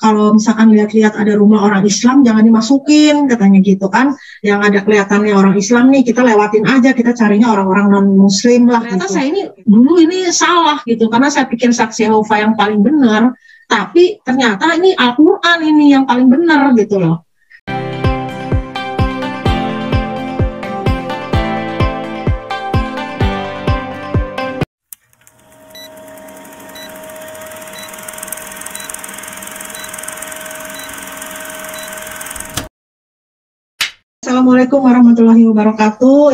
kalau misalkan lihat-lihat ada rumah orang Islam jangan dimasukin katanya gitu kan, yang ada kelihatannya orang Islam nih kita lewatin aja, kita carinya orang-orang non Muslim lah. Ternyata gitu. Saya ini dulu ini salah gitu karena saya pikir saksi Yehova yang paling benar, tapi ternyata ini Al-Quran ini yang paling benar gitu loh. Assalamualaikum warahmatullahi wabarakatuh.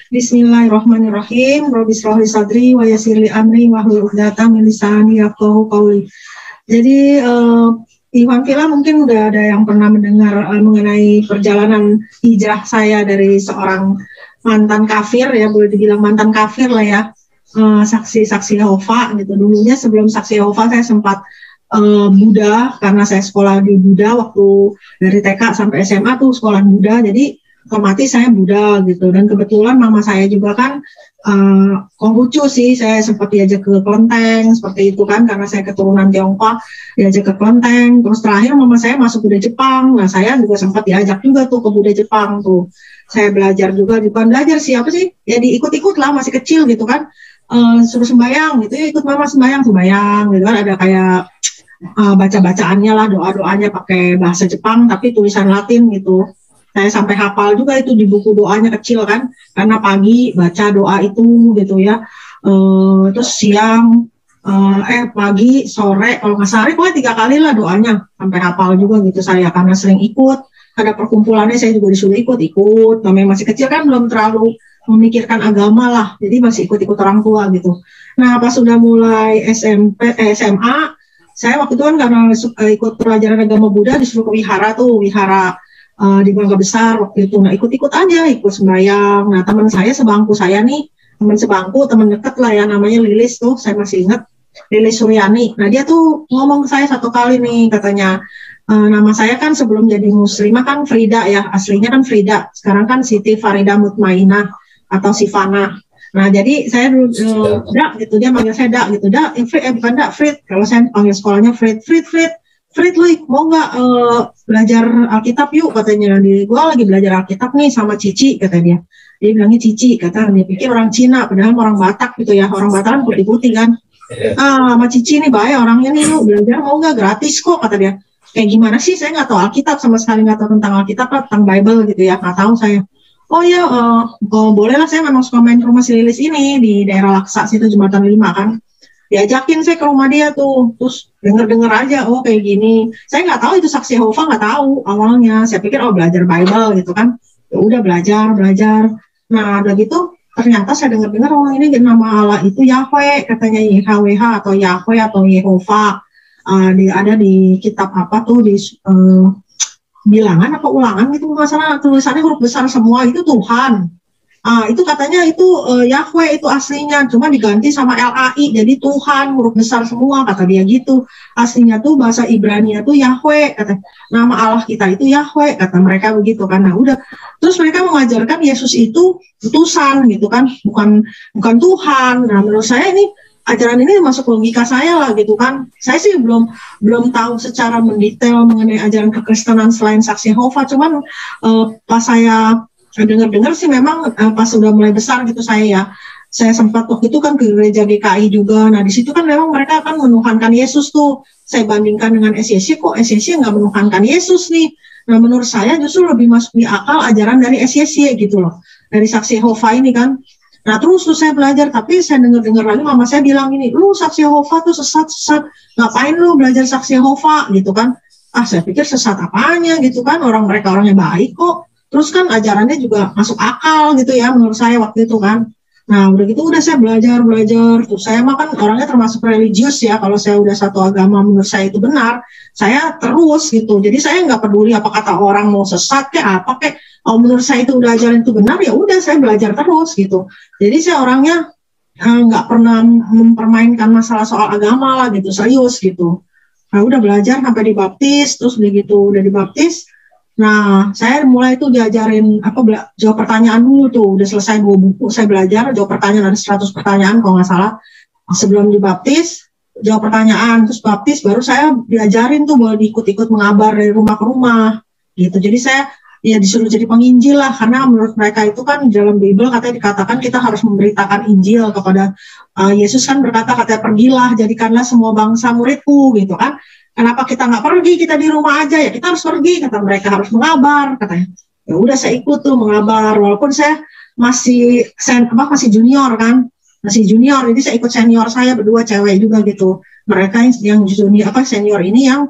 Bismillahirrahmanirrahim. Rabbi shrah li sadri wa yassir li amri wahlul 'uqdatam min lisani yafqahu qawli. Jadi Iwan Villa mungkin udah ada yang pernah mendengar mengenai perjalanan hijrah saya dari seorang mantan kafir, ya boleh dibilang mantan kafir lah ya, saksi Yehova gitu. Dulunya sebelum saksi Yehova saya sempat Buddha, karena saya sekolah di Buddha waktu dari TK sampai SMA tuh sekolah Buddha, jadi otomatis saya Buddha gitu. Dan kebetulan mama saya juga kan Konghucu sih, saya sempat diajak ke kelenteng seperti itu kan, karena saya keturunan Tionghoa, diajak ke kelenteng. Terus terakhir mama saya masuk Buddha Jepang, nah saya juga sempat diajak juga tuh ke Buddha Jepang tuh. Saya belajar juga, bukan belajar sih apa sih, ya diikut-ikut lah, masih kecil gitu kan, suruh sembahyang gitu ya, ikut mama sembahyang gitu kan, ada kayak baca-bacaannya lah, doa-doanya pakai bahasa Jepang tapi tulisan Latin gitu. Saya sampai hafal juga itu di buku doanya kecil kan, karena pagi baca doa itu gitu ya, terus siang, pagi, sore, kalau nggak sehari pokoknya 3 kali lah doanya, sampai hafal juga gitu saya, karena sering ikut, ada perkumpulannya saya juga disuruh ikut, namanya masih kecil kan belum terlalu memikirkan agama lah, jadi masih ikut-ikut orang tua gitu. Nah pas sudah mulai SMA, saya waktu itu kan karena ikut pelajaran agama Buddha disuruh ke wihara di Mangga Besar waktu itu. Nah ikut-ikut aja, ikut sembahyang. Nah teman saya sebangku saya nih, teman deket lah ya, namanya Lilis tuh, saya masih ingat, Lilis Suryani. Nah dia tuh ngomong ke saya satu kali nih, katanya nama saya kan sebelum jadi muslimah kan Frida ya, aslinya kan Frida, sekarang kan Siti Farida Mutmainah atau Sifana. Nah jadi saya dulu Dak gitu, dia manggil saya Dak gitu, Dak, bukan Dak, Frit, kalau saya panggil sekolahnya Frit, lu mau nggak belajar Alkitab yuk katanya, gua lagi belajar Alkitab nih sama Cici kata dia bilangnya Cici, kata dia pikir orang Cina padahal orang Batak gitu ya, orang Batak kan putih-putih kan, sama Cici nih baik orangnya nih, lu belajar mau nggak, gratis kok kata dia. Kayak gimana sih, saya nggak tahu Alkitab sama sekali, nggak tahu tentang Alkitab, tentang Bible gitu ya, nggak tahu saya. Oh iya, boleh lah, saya memang suka main ke rumah si Lilis ini di daerah Laksa situ, Jembatan 5 kan. Diajakin saya ke rumah dia tuh, terus denger aja, oh kayak gini. Saya nggak tahu itu saksi Yehova, nggak tahu awalnya. Saya pikir belajar Bible gitu kan. Ya udah belajar. Nah udah gitu, ternyata saya dengar oh ini nama Allah itu Yahweh, katanya YHWH atau Yahweh atau Yehova. Ada di kitab apa tuh di bilangan apa ulangan gitu, masalah tulisannya huruf besar semua itu Tuhan. Itu katanya itu Yahweh itu aslinya, cuma diganti sama LAI jadi Tuhan huruf besar semua kata dia gitu. Aslinya tuh bahasa Ibrani tuh Yahweh, kata nama Allah kita itu Yahweh, kata mereka begitu kan. Nah udah, terus mereka mengajarkan Yesus itu utusan gitu kan, bukan Tuhan. Nah menurut saya ini ajaran ini masuk logika saya lah gitu kan. Saya sih belum tahu secara mendetail mengenai ajaran kekristenan selain saksi Yehova, cuman pas saya dengar sih memang pas sudah mulai besar gitu saya sempat waktu itu kan ke gereja GKI juga. Nah di situ kan memang mereka akan menuhankan Yesus tuh. Saya bandingkan dengan SYC, kok SYC nggak menuhankan Yesus nih. Nah menurut saya justru lebih masuk di akal ajaran dari SYC gitu loh, dari saksi Yehova ini kan. Nah terus saya belajar, tapi saya dengar lagi mama saya bilang ini, lu saksi Yehova tuh sesat, ngapain lu belajar saksi Yehova gitu kan. Saya pikir sesat apanya gitu kan, mereka orangnya baik kok. Terus kan ajarannya juga masuk akal gitu ya menurut saya waktu itu kan. Nah udah gitu udah saya belajar. Terus saya mah kan orangnya termasuk religius ya, kalau saya udah satu agama menurut saya itu benar, saya terus gitu. Jadi saya nggak peduli apa kata orang mau sesat kayak apa kayak, menurut saya itu udah ajaran itu benar, ya udah saya belajar terus gitu. Jadi saya orangnya nggak pernah mempermainkan masalah soal agama lah gitu, serius gitu. Nah udah belajar sampai dibaptis, terus begitu udah dibaptis. Nah, saya mulai itu diajarin jawab pertanyaan dulu tuh. Udah selesai 2 buku saya belajar, jawab pertanyaan, ada 100 pertanyaan kalau nggak salah sebelum dibaptis. jawab pertanyaan, terus baptis, baru saya diajarin tuh boleh diikut-ikut mengabar dari rumah ke rumah gitu. Jadi saya ya disuruh jadi penginjil lah, karena menurut mereka itu kan di dalam Bible katanya dikatakan kita harus memberitakan Injil kepada Yesus kan berkata katanya pergilah jadikanlah semua bangsa muridku gitu kan. Kenapa kita nggak pergi, kita di rumah aja ya, kita harus pergi, kata mereka harus mengabar katanya. Ya udah saya ikut tuh mengabar, walaupun saya masih junior kan, masih junior, jadi saya ikut senior saya berdua cewek juga gitu. Mereka yang junior senior ini yang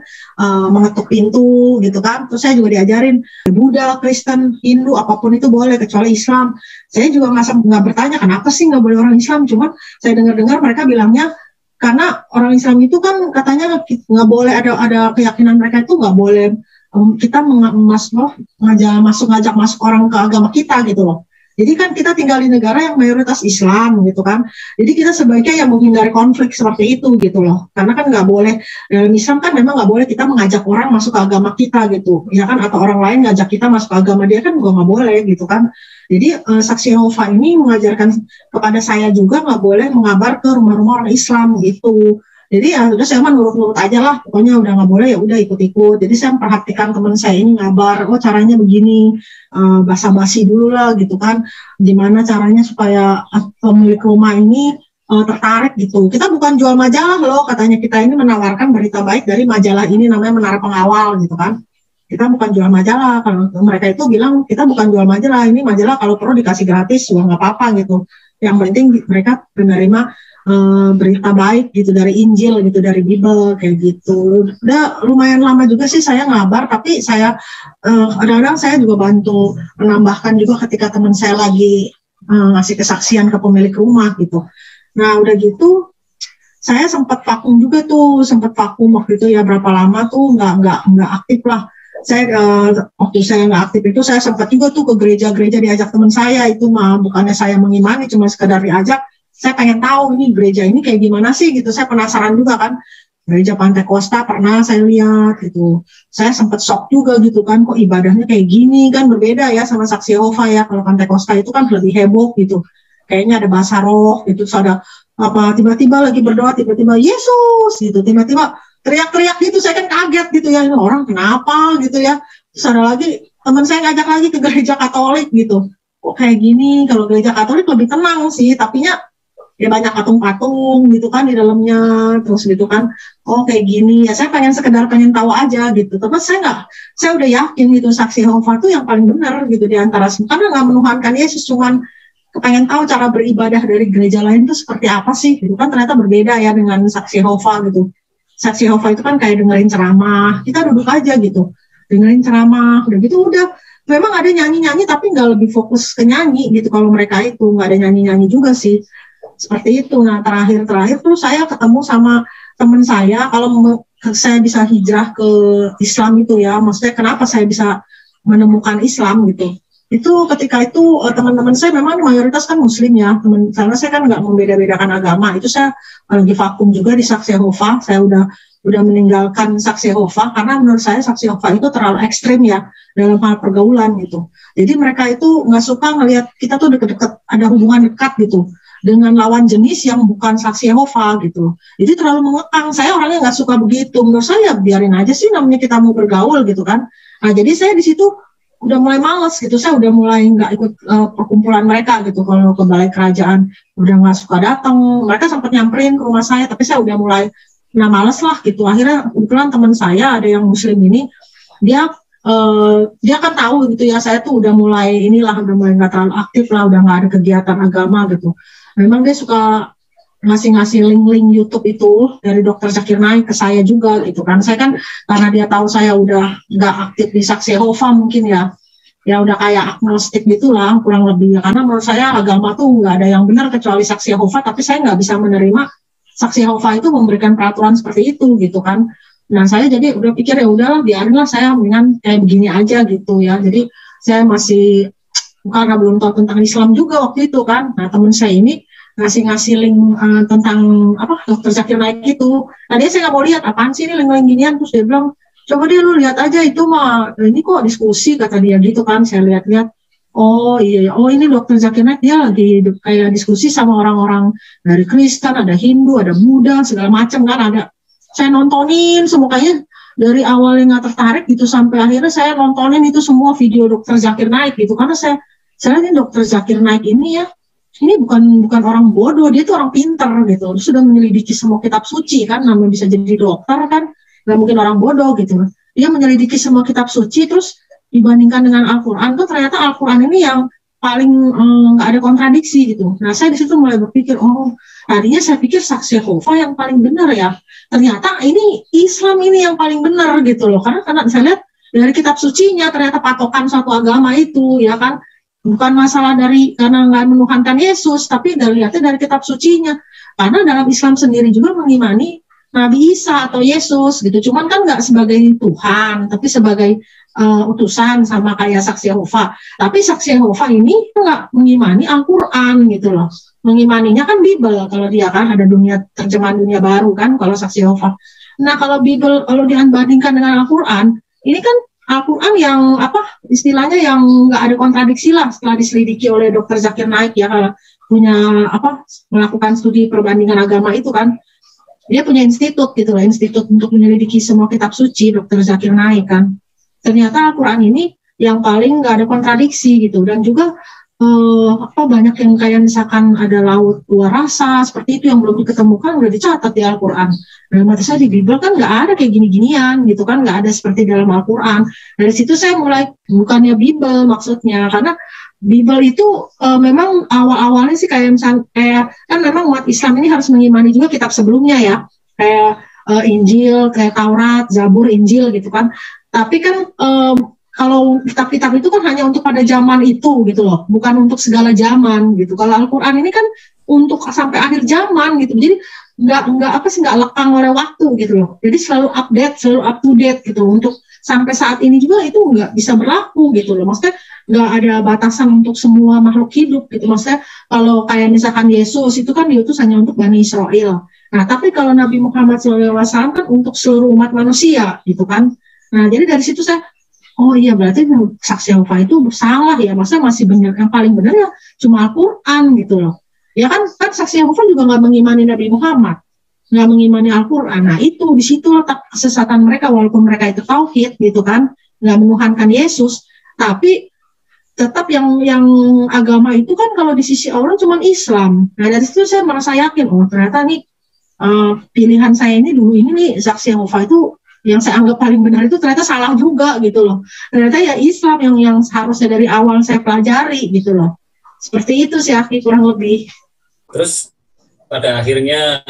mengetuk pintu gitu kan. Terus saya juga diajarin Buddha, Kristen, Hindu apapun itu boleh kecuali Islam. Saya juga nggak bertanya kenapa sih nggak boleh orang Islam. Cuman saya dengar mereka bilangnya karena orang Islam itu kan katanya nggak boleh ada keyakinan mereka itu nggak boleh kita ngajak masuk orang ke agama kita gitu loh. Jadi kan kita tinggal di negara yang mayoritas Islam gitu kan. Jadi kita sebaiknya yang menghindari konflik seperti itu gitu loh. Karena kan nggak boleh, dalam Islam kan memang nggak boleh kita mengajak orang masuk ke agama kita gitu. Ya kan, atau orang lain ngajak kita masuk ke agama dia kan juga nggak boleh gitu kan. Jadi Saksi Yehova ini mengajarkan kepada saya juga nggak boleh mengabar ke rumah-rumah orang Islam gitu. Jadi ya udah saya mah nurut-nurut aja lah, pokoknya udah nggak boleh ya udah ikut-ikut. Jadi saya memperhatikan teman saya ini ngabar, oh caranya begini, basa-basi dulu lah gitu kan, gimana caranya supaya pemilik rumah ini tertarik gitu. Kita bukan jual majalah loh, katanya kita ini menawarkan berita baik dari majalah ini namanya Menara Pengawal gitu kan. Kita bukan jual majalah, kalau mereka itu bilang kita bukan jual majalah, ini majalah kalau perlu dikasih gratis juga nggak apa-apa gitu. Yang penting mereka menerima berita baik gitu dari Injil gitu, dari Bible kayak gitu. Udah lumayan lama juga sih saya ngabar, tapi saya kadang-kadang saya juga bantu menambahkan juga ketika teman saya lagi ngasih kesaksian ke pemilik rumah gitu. Nah udah gitu saya sempat vakum juga tuh, waktu itu ya berapa lama tuh nggak aktif lah. Saya waktu saya nggak aktif itu saya sempat juga tuh ke gereja-gereja diajak teman saya, itu mah bukannya saya mengimani, cuma sekedar diajak. Saya pengen tahu ini gereja ini kayak gimana sih gitu, saya penasaran juga kan. Gereja Pantai Costa pernah saya lihat gitu, saya sempat shock juga gitu kan, kok ibadahnya kayak gini kan, berbeda ya sama Saksi Yehova ya. Kalau Pantai Costa itu kan lebih heboh gitu, kayaknya ada bahasa roh gitu, terus ada apa tiba-tiba lagi berdoa tiba-tiba Yesus gitu, tiba-tiba teriak-teriak gitu, saya kan kaget gitu ya, ini orang kenapa gitu ya. Terus ada lagi teman saya ngajak lagi ke gereja Katolik gitu, kok kayak gini. Kalau gereja Katolik lebih tenang sih, tapinya ya banyak patung-patung gitu kan di dalamnya, terus gitu kan, oh kayak gini ya. Saya sekedar pengen tahu aja gitu, tapi saya udah yakin gitu Saksi Yehova itu yang paling benar gitu di antara semua, karena nggak menuhankan Yesus, cuman kepengen tahu cara beribadah dari gereja lain itu seperti apa sih gitu kan. Ternyata berbeda ya dengan Saksi Yehova gitu. Saksi Yehova itu kan kayak dengerin ceramah, kita duduk aja gitu dengerin ceramah, udah gitu udah. Memang ada nyanyi-nyanyi tapi nggak lebih fokus ke nyanyi gitu. Kalau mereka itu nggak ada nyanyi-nyanyi juga sih, seperti itu. Nah terakhir tuh saya ketemu sama teman saya, kalau saya bisa hijrah ke Islam itu ya, maksudnya kenapa saya bisa menemukan Islam gitu, itu ketika itu teman-teman saya memang mayoritas kan Muslim ya, karena saya kan nggak membeda-bedakan agama. Itu saya lagi vakum juga di Saksi Yehova, saya udah meninggalkan Saksi Yehova karena menurut saya Saksi Yehova itu terlalu ekstrim ya dalam hal pergaulan gitu. Jadi mereka itu nggak suka ngelihat kita tuh deket-deket, ada hubungan dekat gitu dengan lawan jenis yang bukan Saksi Yehova gitu. Jadi terlalu mengekang. Saya orangnya nggak suka begitu. Menurut saya biarin aja sih, namanya kita mau bergaul gitu kan. Nah jadi saya di situ udah mulai males gitu. Saya udah mulai nggak ikut perkumpulan mereka gitu. Kalau ke balai kerajaan udah nggak suka datang. Mereka sempat nyamperin ke rumah saya, tapi saya udah mulai males lah gitu. Akhirnya kebetulan teman saya ada yang Muslim ini, dia kan tahu gitu ya, saya tuh udah mulai nggak terlalu aktif lah, udah nggak ada kegiatan agama gitu. Memang dia suka ngasih link-link YouTube itu dari Dr. Zakir Naik ke saya juga gitu kan. Saya kan karena dia tahu saya udah nggak aktif di Saksi Yehova mungkin ya udah kayak agnostik gitulah kurang lebih ya. Karena menurut saya agama tuh nggak ada yang benar kecuali Saksi Yehova, tapi saya nggak bisa menerima Saksi Yehova itu memberikan peraturan seperti itu gitu kan. Nah saya jadi udah pikir ya udahlah, biarinlah, saya mendingan kayak begini aja gitu ya. Jadi saya masih karena belum tahu tentang Islam juga waktu itu kan. Nah teman saya ini ngasih link tentang Dr. Zakir Naik itu. Nah dia saya nggak mau lihat apaan sih ini link-link ginian, terus dia bilang coba dia lu lihat aja itu mah, ini kok diskusi kata dia gitu kan. Saya lihat-lihat, Oh iya, oh ini dokter Zakir Naik dia lagi kayak diskusi sama orang-orang dari Kristen, ada Hindu, ada Buddha, segala macam kan ada. Saya nontonin semua kayaknya dari awal yang nggak tertarik gitu sampai akhirnya saya nontonin itu semua video dokter Zakir Naik gitu karena saya lihat dokter Zakir Naik ini ya, ini bukan orang bodoh, dia tuh orang pinter gitu. Dia sudah menyelidiki semua kitab suci kan, namanya bisa jadi dokter kan, nggak mungkin orang bodoh gitu. Dia menyelidiki semua kitab suci, terus dibandingkan dengan Al-Quran tuh ternyata Al-Quran ini yang paling nggak ada kontradiksi gitu. Nah saya di situ mulai berpikir, oh tadinya saya pikir saksi Yehova yang paling benar ya. Ternyata ini Islam ini yang paling benar gitu loh. Karena saya lihat dari kitab sucinya ternyata patokan suatu agama itu ya kan. Bukan masalah karena nggak menuhankan Yesus, tapi lihatnya dari kitab sucinya. Karena dalam Islam sendiri juga mengimani Nabi Isa atau Yesus gitu. Cuman kan nggak sebagai Tuhan, tapi sebagai utusan sama kayak saksi Yehova. Tapi saksi Yehova ini nggak mengimani Al-Quran gitu loh. Mengimaninya kan Bible, kalau dia kan ada terjemahan dunia baru kan kalau saksi Yehova. Nah kalau Bible, kalau dibandingkan dengan Al-Quran, ini kan Al-Quran yang istilahnya yang nggak ada kontradiksi lah setelah diselidiki oleh dokter Zakir Naik ya, kalau punya melakukan studi perbandingan agama itu kan, dia punya institut gitu lah, institut untuk menyelidiki semua kitab suci dokter Zakir Naik kan. Ternyata Al-Quran ini yang paling nggak ada kontradiksi gitu, dan juga banyak yang kayak misalkan ada laut dua rasa seperti itu yang belum diketemukan udah dicatat di Al-Quran. Dalam mata saya di Bible kan nggak ada kayak gini-ginian gitu kan, nggak ada seperti dalam Al-Quran. Dari situ saya mulai bukannya Bible maksudnya, karena Bible itu memang awal-awalnya sih kayak kan memang umat Islam ini harus mengimani juga kitab sebelumnya ya, kayak Injil, kayak Taurat, Zabur, Injil gitu kan. Tapi kan kalau kitab-kitab itu kan hanya untuk pada zaman itu gitu loh, bukan untuk segala zaman gitu. Kalau Al-Quran ini kan untuk sampai akhir zaman gitu, jadi nggak lekang oleh waktu gitu loh. Jadi selalu update, selalu up to date gitu. Untuk sampai saat ini juga itu nggak bisa berlaku gitu loh. Maksudnya nggak ada batasan untuk semua makhluk hidup gitu. Maksudnya kalau kayak misalkan Yesus itu kan diutus hanya untuk Bani Israel. Nah tapi kalau Nabi Muhammad SAW kan untuk seluruh umat manusia gitu kan. Nah jadi dari situ saya, oh iya berarti saksi Yehova itu salah ya, maksudnya masih benar, yang paling benar ya cuma Al-Quran gitu loh. Ya kan saksi Yehova juga nggak mengimani Nabi Muhammad, nggak mengimani Al-Quran. Nah itu di situ letak kesesatan mereka, walaupun mereka itu tauhid gitu kan, nggak menuhankan Yesus, tapi tetap yang agama itu kan kalau di sisi Allah cuma Islam. Nah dari situ saya merasa yakin, oh ternyata nih pilihan saya ini dulu ini nih saksi Yehova itu yang saya anggap paling benar itu ternyata salah juga gitu loh. Ternyata ya Islam yang seharusnya dari awal saya pelajari gitu loh. Seperti itu sih Aki kurang lebih. Terus pada akhirnya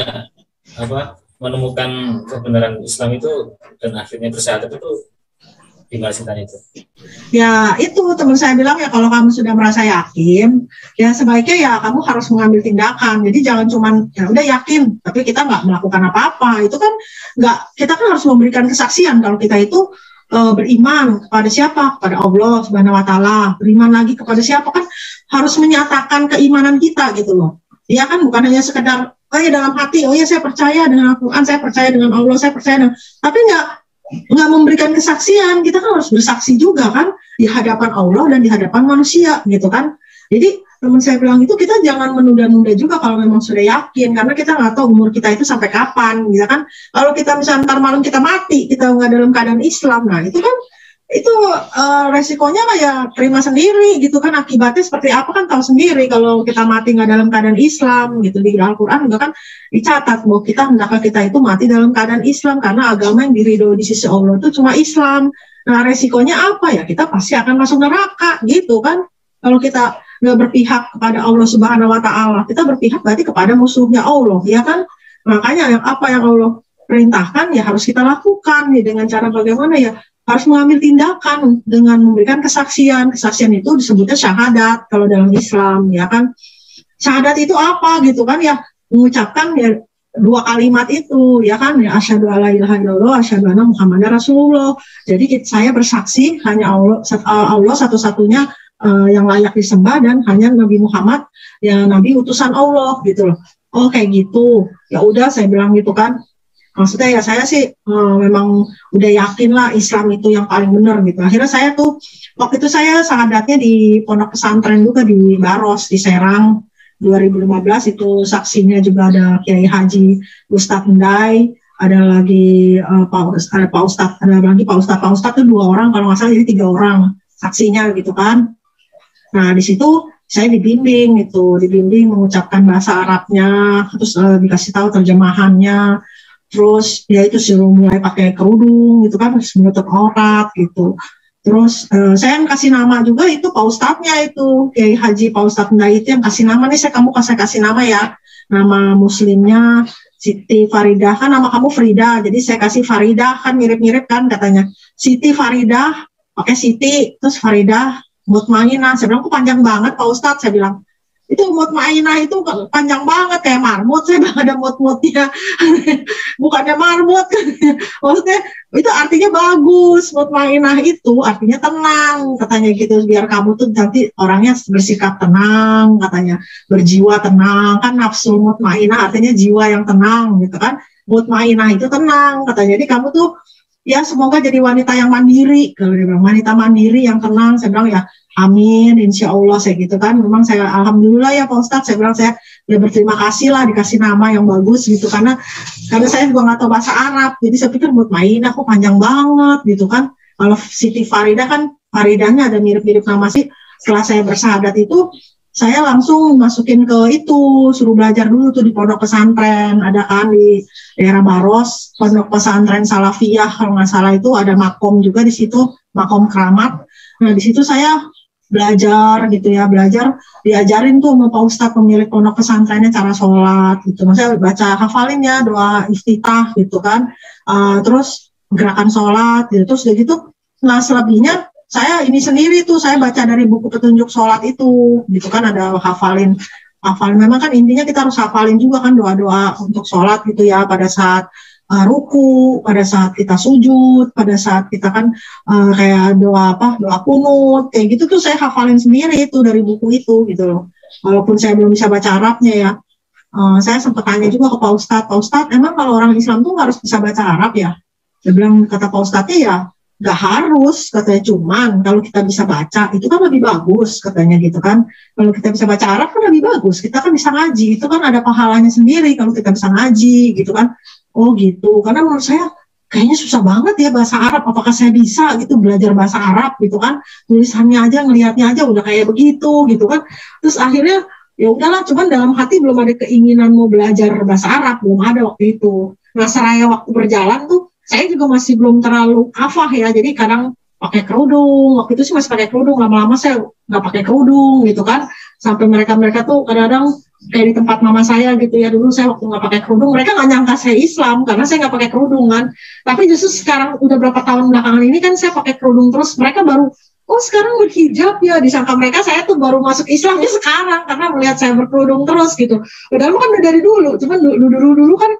menemukan kebenaran Islam itu dan akhirnya bersyahadat itu gimana ceritanya itu? Ya itu teman saya bilang ya, kalau kamu sudah merasa yakin ya sebaiknya ya kamu harus mengambil tindakan. Jadi jangan cuman ya udah yakin tapi kita nggak melakukan apa-apa. Itu kan kita kan harus memberikan kesaksian kalau kita itu beriman kepada siapa? Kepada Allah Subhanahu Wa Taala. Beriman lagi kepada siapa, kan harus menyatakan keimanan kita gitu loh. Ya kan bukan hanya sekedar dalam hati, oh ya saya percaya dengan Al-Quran, saya percaya dengan Allah, saya percaya dengan, tapi nggak memberikan kesaksian. Kita kan harus bersaksi juga kan di hadapan Allah dan di hadapan manusia gitu kan. Jadi teman saya bilang itu kita jangan menunda-nunda juga kalau memang sudah yakin, karena kita nggak tahu umur kita itu sampai kapan gitu kan. Kalau kita misalnya ntar malam kita mati, kita nggak dalam keadaan Islam, nah itu kan resikonya kayak terima sendiri gitu kan, akibatnya seperti apa kan tahu sendiri. Kalau kita mati nggak dalam keadaan Islam gitu, di Al-Quran juga kan dicatat bahwa hendaknya kita itu mati dalam keadaan Islam, karena agama yang diridhoi di sisi Allah itu cuma Islam. Nah resikonya apa ya, kita pasti akan masuk neraka gitu kan. Kalau kita nggak berpihak kepada Allah Subhanahu Wa Taala, kita berpihak berarti kepada musuhnya Allah ya kan. Makanya apa yang Allah perintahkan ya harus kita lakukan ya, dengan cara bagaimana ya, harus mengambil tindakan dengan memberikan kesaksian. Kesaksian itu disebutnya syahadat kalau dalam Islam ya kan. Syahadat itu apa gitu kan ya, mengucapkan ya dua kalimat itu ya kan, ya asyhadu alla ilaha illallah asyhadu anna muhammadar rasulullah. Jadi saya bersaksi hanya Allah satu-satunya yang layak disembah, dan hanya Nabi Muhammad ya nabi utusan Allah gitu loh. Oh kayak gitu, ya udah saya bilang gitu kan. Maksudnya ya saya sih memang udah yakin lah Islam itu yang paling benar gitu. Akhirnya saya tuh waktu itu saya sahadatnya di pondok pesantren juga di Baros di Serang 2015 itu saksinya juga ada Kiai Haji Ustadz Endai, ada lagi Pak Ustadz, ada lagi Pak Ustadz itu 2 orang kalau nggak salah jadi 3 orang saksinya gitu kan. Nah di situ saya dibimbing mengucapkan bahasa Arabnya, terus dikasih tahu terjemahannya, terus ya itu suruh mulai pakai kerudung gitu kan, harus menutup aurat gitu. Terus saya yang kasih nama juga itu Pak Ustadznya itu Kiai Haji Pak Ustadz Ndai itu yang kasih nama nih, saya kasih nama ya, nama muslimnya Siti Faridah, kan nama kamu Frida, jadi saya kasih Faridah, kan mirip-mirip kan katanya, Siti Faridah pakai Siti terus Faridah Mutmainah. Saya bilang kok panjang banget Pak Ustadz, saya bilang itu Mutmainah itu panjang banget kayak marmut, saya bilang ada mut-mutnya bukannya marmut maksudnya itu artinya bagus, Mutmainah itu artinya tenang katanya gitu, biar kamu tuh nanti orangnya bersikap tenang katanya, berjiwa tenang, kan nafsu mutmainah artinya jiwa yang tenang gitu kan, Mutmainah itu tenang katanya, jadi kamu tuh ya semoga jadi wanita yang mandiri, kalau dia bilang wanita mandiri yang tenang, saya bilang ya amin, insya Allah saya gitu kan. Memang saya alhamdulillah ya Pak Ustadz, saya bilang saya ya berterima kasih lah dikasih nama yang bagus gitu, karena saya juga nggak tahu bahasa Arab, jadi saya pikir Mutmainah kok panjang banget gitu kan. Kalau Siti Farida kan Faridahnya ada mirip-mirip nama sih. Setelah saya bersahadat itu saya langsung masukin ke itu, suruh belajar dulu tuh di pondok pesantren, ada kan di daerah Baros, pondok pesantren Salafiyah kalau nggak salah itu ada makom juga di situ, makom keramat. Nah di situ saya belajar gitu ya, diajarin tuh sama Pak Ustadz pemilik pondok pesantrennya cara sholat gitu, maksudnya baca hafalin ya doa iftitah gitu kan, terus gerakan sholat gitu, terus gitu. Nah selebihnya saya ini sendiri tuh, saya baca dari buku petunjuk sholat itu gitu kan, ada hafalin, memang kan intinya kita harus hafalin juga kan doa-doa untuk sholat gitu ya, pada saat ruku, pada saat kita sujud, pada saat kita kan kayak doa kunut, kayak gitu tuh saya hafalin sendiri itu dari buku itu gitu loh. Walaupun saya belum bisa baca Arabnya ya, saya sempat tanya juga ke Pak Ustadz, emang kalau orang Islam tuh harus bisa baca Arab ya? Saya bilang, kata Pak Ustadznya ya nggak harus katanya, cuman kalau kita bisa baca itu kan lebih bagus katanya gitu kan, kalau kita bisa baca Arab kan lebih bagus, kita kan bisa ngaji, itu kan ada pahalanya sendiri kalau kita bisa ngaji gitu kan. Oh gitu, karena menurut saya kayaknya susah banget ya bahasa Arab, apakah saya bisa gitu belajar bahasa Arab gitu kan, tulisannya aja ngelihatnya aja udah kayak begitu gitu kan. Terus akhirnya ya udahlah, cuman dalam hati belum ada keinginan mau belajar bahasa Arab, belum ada waktu itu. Nah seraya waktu berjalan tuh saya juga masih belum terlalu hafal ya, jadi kadang pakai kerudung, waktu itu sih masih pakai kerudung, lama-lama saya nggak pakai kerudung gitu kan, sampai mereka tuh kadang-kadang kayak di tempat mama saya gitu ya, dulu saya waktu nggak pakai kerudung mereka nggak nyangka saya Islam karena saya nggak pakai kerudung kan, tapi justru sekarang udah berapa tahun belakangan ini kan saya pakai kerudung terus, mereka baru oh sekarang berhijab ya, disangka mereka saya tuh baru masuk Islamnya sekarang karena melihat saya berkerudung terus gitu, padahal kan udah dari dulu, cuman dulu kan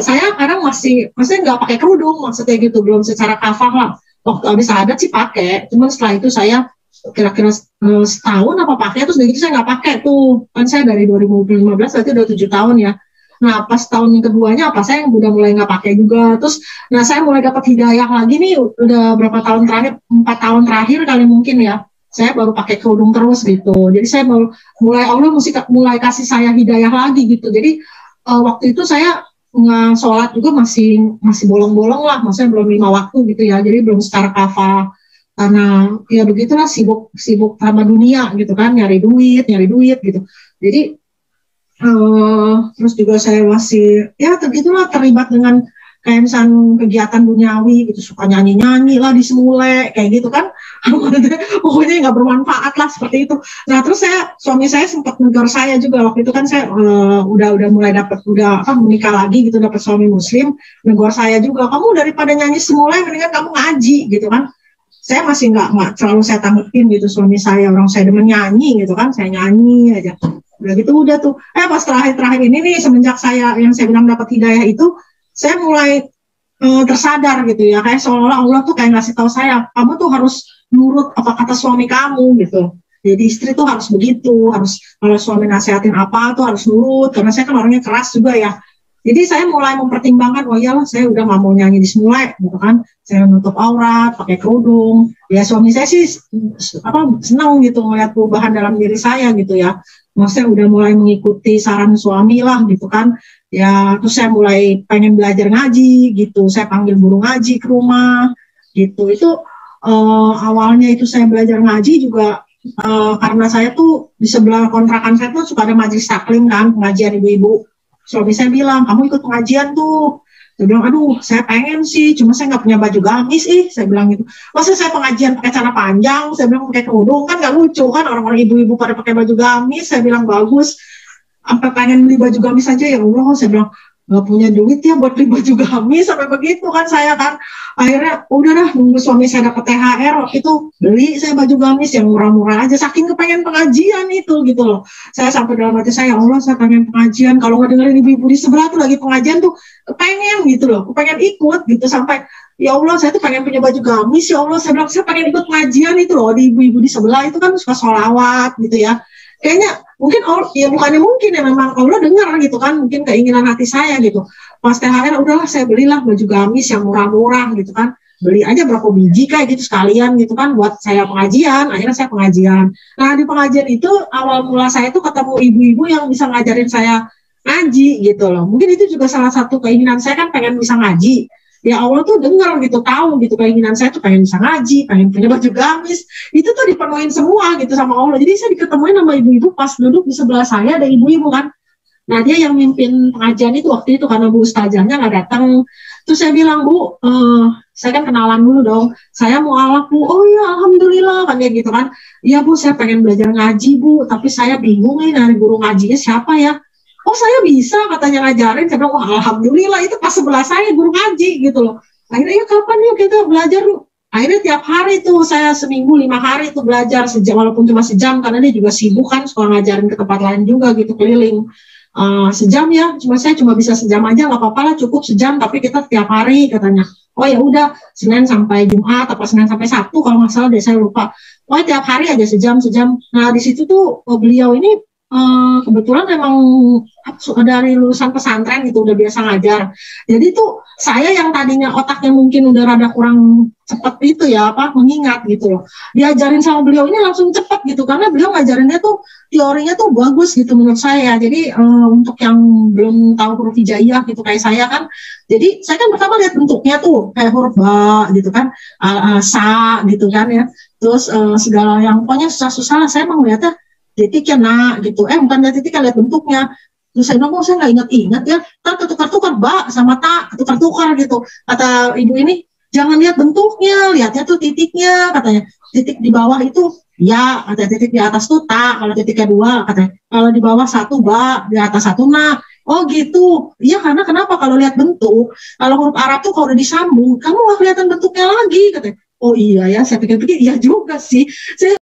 saya kadang maksudnya nggak pakai kerudung, maksudnya gitu, belum secara kafah lah. Waktu habis syahadat sih pakai, cuman setelah itu saya kira-kira setahun apa pakai, terus dari itu saya nggak pakai tuh, kan saya dari 2015 berarti udah 7 tahun ya. Nah pas tahun yang keduanya saya udah mulai nggak pakai juga, terus nah saya mulai dapat hidayah lagi nih, udah berapa tahun terakhir, 4 tahun terakhir kali mungkin ya, saya baru pakai kerudung terus gitu. Jadi saya mulai Allah mulai kasih saya hidayah lagi gitu. Jadi waktu itu saya sholat juga masih bolong-bolong lah, maksudnya belum 5 waktu gitu ya, jadi belum secara kafah, karena ya begitulah sibuk sama dunia gitu kan, nyari duit gitu. Jadi terus juga saya masih ya begitulah terlibat dengan kayak misalnya kegiatan duniawi gitu, suka nyanyi lah di semule kayak gitu kan, pokoknya nggak bermanfaat lah seperti itu. Nah terus suami saya sempat negur saya juga waktu itu kan, saya udah mulai menikah lagi gitu, dapat suami muslim, negur saya juga, kamu daripada nyanyi semule mendingan kamu ngaji gitu kan. Saya masih nggak selalu saya tanggepin gitu, suami saya orang saya demen nyanyi gitu kan, saya nyanyi aja. Udah gitu udah tuh, pas terakhir ini nih, semenjak saya bilang dapat hidayah itu, saya mulai tersadar gitu ya, kayak seolah-olah Allah tuh kayak ngasih tahu saya, kamu tuh harus nurut apa kata suami kamu gitu. Jadi istri tuh harus begitu, harus kalau suami nasihatin apa tuh harus nurut, karena saya kan orangnya keras juga ya. Jadi saya mulai mempertimbangkan, oh iyalah saya udah nggak mau nyanyi di semulai gitu kan, saya nutup aurat, pakai kerudung. Ya suami saya sih senang gitu melihat perubahan dalam diri saya gitu ya. Maksudnya udah mulai mengikuti saran suami lah gitu kan. Ya terus saya mulai pengen belajar ngaji gitu, saya panggil guru ngaji ke rumah gitu. Itu awalnya itu saya belajar ngaji juga karena saya tuh di sebelah kontrakan saya tuh suka ada majelis taklim kan, pengajian ibu-ibu. Suami saya bilang, kamu ikut pengajian tuh. Saya bilang, aduh saya pengen sih, cuma saya nggak punya baju gamis saya bilang gitu. Masa saya pengajian pakai celana panjang, saya bilang pakai kerudung, kan nggak lucu kan, orang-orang ibu-ibu pada pakai baju gamis. Saya bilang bagus, sampai pengen beli baju gamis aja, ya Allah, saya bilang nggak punya duit ya buat beli baju gamis, sampai begitu kan saya kan. Akhirnya udah dah, nunggu suami saya dapat THR waktu itu, beli saya baju gamis yang murah-murah aja, saking kepengen pengajian itu gitu loh. Saya sampai dalam hati saya, Allah saya pengen pengajian, kalau nggak dengerin ibu-ibu di sebelah tuh lagi pengajian tuh, kepengen gitu loh, kepengen ikut gitu, sampai ya Allah saya tuh pengen punya baju gamis, ya Allah saya bilang saya pengen ikut pengajian itu loh, di ibu-ibu di sebelah itu kan suka sholawat gitu ya. Kayaknya mungkin Allah, ya bukannya mungkin ya, memang Allah dengar gitu kan, mungkin keinginan hati saya gitu. Pas THR udahlah saya belilah baju gamis yang murah-murah gitu kan, beli aja berapa biji kayak gitu sekalian gitu kan buat saya pengajian. Akhirnya saya pengajian. Nah di pengajian itu awal mula saya tuh ketemu ibu-ibu yang bisa ngajarin saya ngaji gitu loh. Mungkin itu juga salah satu keinginan saya kan, pengen bisa ngaji. Ya Allah tuh dengar gitu, tahu gitu keinginan saya tuh pengen bisa ngaji, pengen punya baju gamis, itu tuh dipenuhin semua gitu sama Allah. Jadi saya diketemuin sama ibu-ibu pas duduk di sebelah saya, ada ibu-ibu kan. Nah dia yang mimpin pengajian itu waktu itu karena Bu Ustazahnya nggak datang. Terus saya bilang, Bu, saya kan kenalan dulu dong. Saya mau alaf Bu, oh ya alhamdulillah kan kayak gitu kan. Iya Bu, saya pengen belajar ngaji Bu, tapi saya bingung nih dari guru ngajinya siapa ya. Oh saya bisa katanya ngajarin. Saya bilang, wah alhamdulillah, itu pas sebelah saya guru ngaji gitu loh. Akhirnya ya kapan yuk kita belajar yuk. Akhirnya tiap hari tuh saya seminggu 5 hari tuh belajar sejam, walaupun cuma sejam karena dia juga sibuk kan, suka ngajarin ke tempat lain juga gitu keliling. Sejam ya, saya cuma bisa sejam aja, nggak apa-apa lah, cukup sejam, tapi kita tiap hari katanya. Oh ya udah, Senin sampai Jumat apa Senin sampai Sabtu kalau nggak salah deh, saya lupa. Oh tiap hari aja sejam. Nah di situ tuh beliau ini kebetulan memang dari lulusan pesantren gitu, udah biasa ngajar. Jadi tuh saya yang tadinya otaknya mungkin udah rada kurang cepet itu ya, mengingat gitu loh, diajarin sama beliau ini langsung cepet gitu, karena beliau ngajarinnya tuh teorinya tuh bagus gitu menurut saya. Jadi untuk yang belum tahu huruf hijaiyah gitu kayak saya kan, jadi saya kan pertama lihat bentuknya tuh kayak huruf ba gitu kan, sa gitu kan ya, terus segala yang pokoknya susah-susah lah saya emang lihatnya titiknya nak gitu, bukan lihat titiknya, lihat bentuknya. Terus saya bilang, saya nggak ingat-ingat ya, tak tukar-tukar ba sama tak tukar-tukar gitu. Kata ibu ini, jangan lihat bentuknya, lihatnya tuh titiknya, katanya. Titik di bawah itu ya, katanya, titik di atas tuh tak, kalau titiknya 2, katanya. Kalau di bawah 1 ba, di atas 1 nak. Oh gitu, iya karena kenapa kalau lihat bentuk, kalau huruf Arab tuh kalau udah disambung, kamu nggak kelihatan bentuknya lagi, katanya. Oh iya ya, saya pikir-pikir iya juga sih. Saya